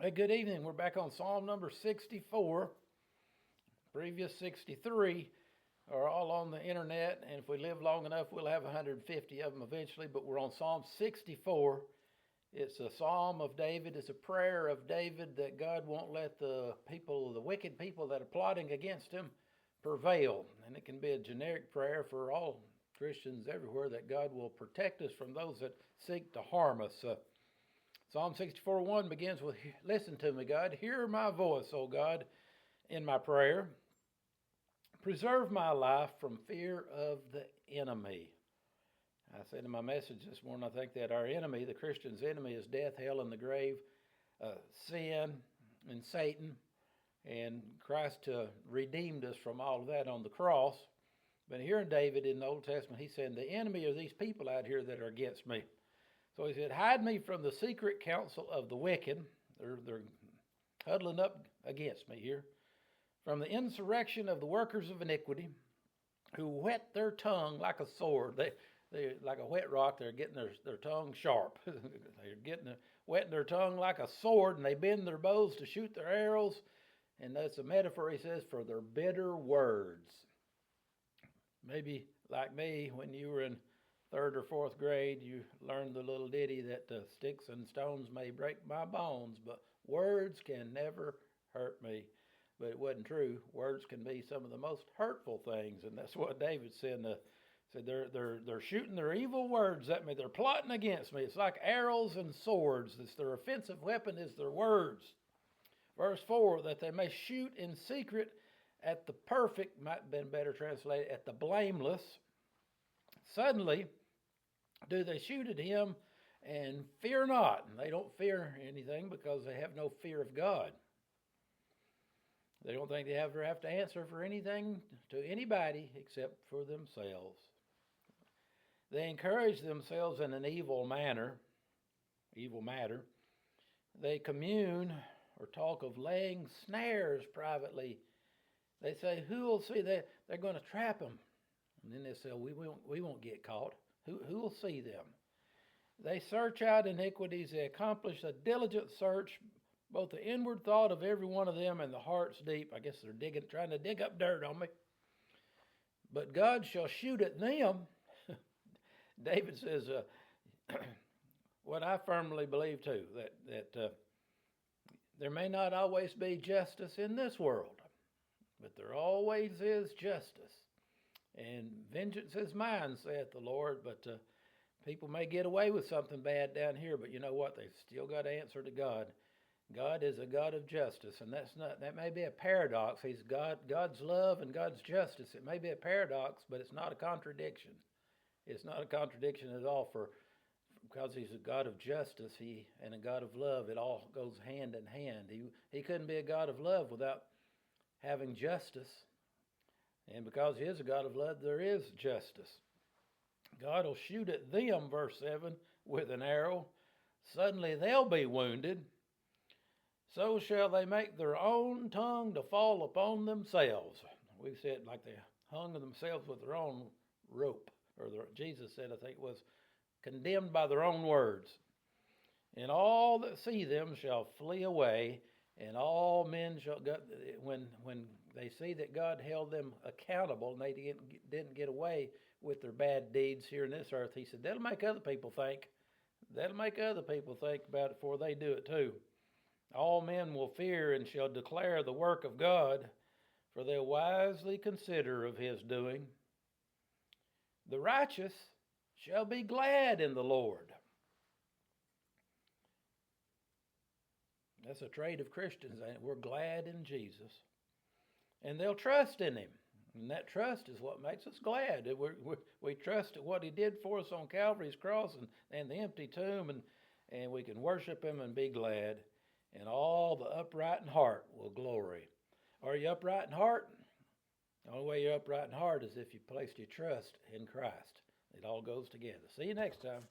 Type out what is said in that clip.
Hey, good evening. We're back on Psalm number 64. Previous 63 are all on the internet, and if we live long enough, we'll have 150 of them eventually, but we're on Psalm 64. It's a psalm of David. It's a prayer of David that God won't let the wicked people that are plotting against him, prevail. And it can be a generic prayer for all Christians everywhere that God will protect us from those that seek to harm us. Psalm 64:1 begins with, "Listen to me, God. Hear my voice, O God, in my prayer. Preserve my life from fear of the enemy." I said in my message this morning, I think that our enemy, the Christian's enemy, is death, hell, and the grave, sin, and Satan. And Christ redeemed us from all of that on the cross. But here in David in the Old Testament, he's saying, the enemy are these people out here that are against me. So he said, hide me from the secret counsel of the wicked. They're huddling up against me here. From the insurrection of the workers of iniquity, who whet their tongue like a sword. They like a whet rock, they're getting their tongue sharp. They're whetting their tongue like a sword, and they bend their bows to shoot their arrows. And that's a metaphor, he says, for their bitter words. Maybe like me, when you were in 3rd or 4th grade, you learned the little ditty that sticks and stones may break my bones, but words can never hurt me. But it wasn't true. Words can be some of the most hurtful things, and that's what David said. Said they're shooting their evil words at me. They're plotting against me. It's like arrows and swords. It's their offensive weapon is their words. Verse 4, that they may shoot in secret at the perfect, might have been better translated, at the blameless. Suddenly do they shoot at him and fear not. And they don't fear anything because they have no fear of God. They don't think they ever have to answer for anything to anybody except for themselves. They encourage themselves in an evil matter. They commune or talk of laying snares privately. They say, who will see that? They're going to trap them. And then they say, we won't get caught. Who will see them? They search out iniquities. They accomplish a diligent search, both the inward thought of every one of them and the heart's deep. I guess they're trying to dig up dirt on me. But God shall shoot at them. David says, what I firmly believe too, that there may not always be justice in this world, but there always is justice. And vengeance is mine, saith the Lord. But people may get away with something bad down here, but you know what? They've still got to answer to God. God is a God of justice, and that may be a paradox. He's God's love and God's justice. It may be a paradox, but it's not a contradiction. It's not a contradiction at all, because he's a God of justice and a God of love. It all goes hand in hand. He couldn't be a God of love without having justice. And because he is a God of love, there is justice. God will shoot at them, verse 7, with an arrow. Suddenly they'll be wounded. So shall they make their own tongue to fall upon themselves. We said like they hung themselves with their own rope. Jesus said, I think it was, condemned by their own words. And all that see them shall flee away, and all men shall go. When they see that God held them accountable and they didn't get away with their bad deeds here in this earth, he said, that'll make other people think. That'll make other people think about it before they do it too. All men will fear and shall declare the work of God, for they'll wisely consider of his doing. The righteous shall be glad in the Lord. That's a trait of Christians, ain't it? We're glad in Jesus. And they'll trust in him. And that trust is what makes us glad. We trust at what he did for us on Calvary's cross and the empty tomb, and we can worship him and be glad. And all the upright in heart will glory. Are you upright in heart? The only way you're upright in heart is if you placed your trust in Christ. It all goes together. See you next time.